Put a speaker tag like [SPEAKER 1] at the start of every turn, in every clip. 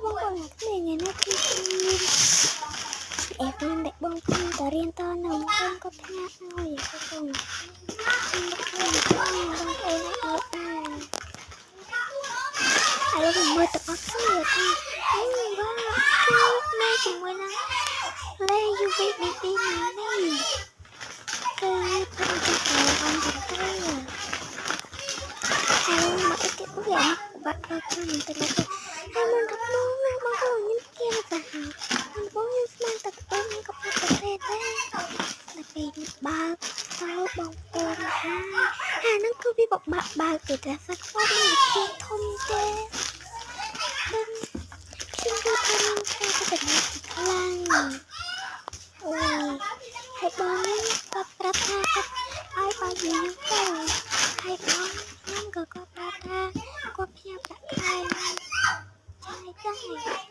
[SPEAKER 1] បងប្អូនគ្នាថ្ងៃនេះគឺអេបានតែបងប្អូនតរៀនតនៅខ្ញុំក៏ផ្ញើឲ្យបងប្អូនបងប្អូនឲ្យមើលតអត់គ្នាថាអូវ៉ាគឺនៅជាមួយនឹងលេ UVB នេះគឺព្រឹកទៅបានទៅហើយមកទៅវាបាក់ដល់ខ្ញុំទៅហើយមិនថាបងណាបងប្អូនខ្ញុំគៀនទៅហើយបងខ្ញុំស្មានតែបងក៏ប្រទេសដែរតែពេលបើកទៅបងប្អូនហើយហ្នឹងគឺវាបើកទៅតែសាក់គាត់មិនជាធំទេខ្ញុំគឺថាមានការទៅខ្លាំងអូហើយបងក៏ប្រាប់ថាគាត់ឲ្យបើយើងទៅហើយបងខ្ញុំក៏ប្រាប់ថាគាត់ផ្ញើប្រាក់ខែចាយដែរ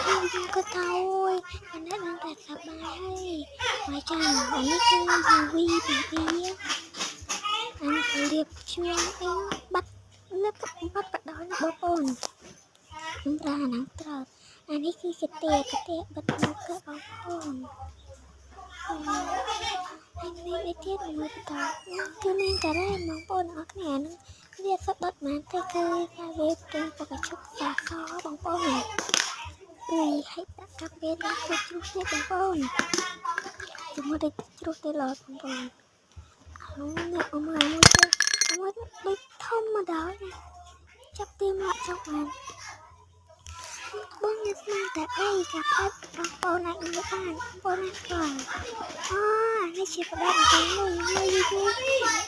[SPEAKER 1] ខ្ញុំក៏ទៅអានេះនឹងតែសប្បាយហើយចាអានេះគឺ UV ពីវាអានេះគឺរៀបខ្ញុំអីបាត់លើកបាត់បដ បងប្អូនខ្ញុំប្រើអាហ្នឹងត្រូវអានេះគឺកាទៀបិទមុខគឺបងប្អូនហើយនេះទៀតមើលតើគឺមានការ៉េបងប្អូនអរគ្នាហ្នឹងវាសុទ្ធដុតមកទៅគឺថាវាเป็นពកជុកសាសបងប្អូនពីឲ្យដាក់កាពេលដល់ជ្រុះនេះបងប្អូនជាមួយទៅជ្រុះទៅឡតបងប្អូនហើយអ្នកអមមួយដូចធំមកដល់ចាប់ទីមកចុកបានបងអ្នកស្មានតែអីកាប់បងប្អូនអាចមើលបានបងប្អូនស្គាល់នេះជាប្រដាប់ទៅមួយយូរ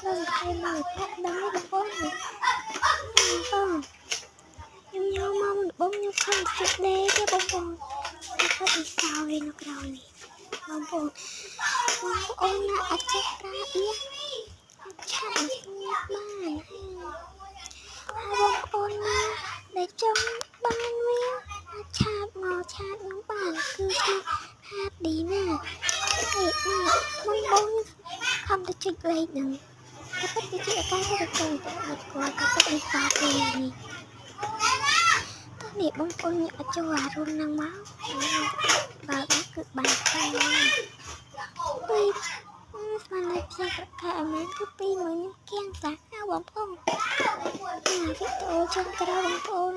[SPEAKER 1] ដល់តែមកផាក់ដល់បងប្អូនខ្ញុំមកបងខ្ញុំខំចិត្តលេទេបងប្អូនគាត់អ៊ីសោវិញនៅក្រៅនេះបងប្អូនណាអត់ចេះប្រើអៀឆាប់បានបងប្អូនណាដែលចង់បានវាឆាតមកនឹងបានគឺហាត់ឌីណាមុនបងខំទៅចុចលេខហ្នឹងតែពិតវាជាការទៅគាត់ក៏ទៅអ៊ីសាទេនេះតើនេះបងប្អូនអត់ចូលអារុនហ្នឹងមកបើគឺបានហើយពីស្មានលេខផ្សេងប្រកាសអាមែនគឺពីមួយនេះគៀងសាបងប្អូនវីដេអូចុងក្រោយបងប្អូន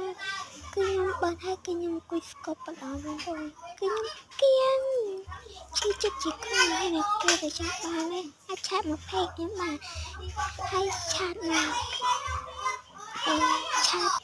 [SPEAKER 1] គឺខ្ញុំបានឲ្យគឺខ្ញុំអង្គុយស្កប់បណ្ដោយបងប្អូនគឺខ្ញុំគៀងជាចិត្តជាខ្លួនហើយគេទៅចង់បានហើយឆាតមកពេកខ្ញុំបានហើយឆាតមកឆាត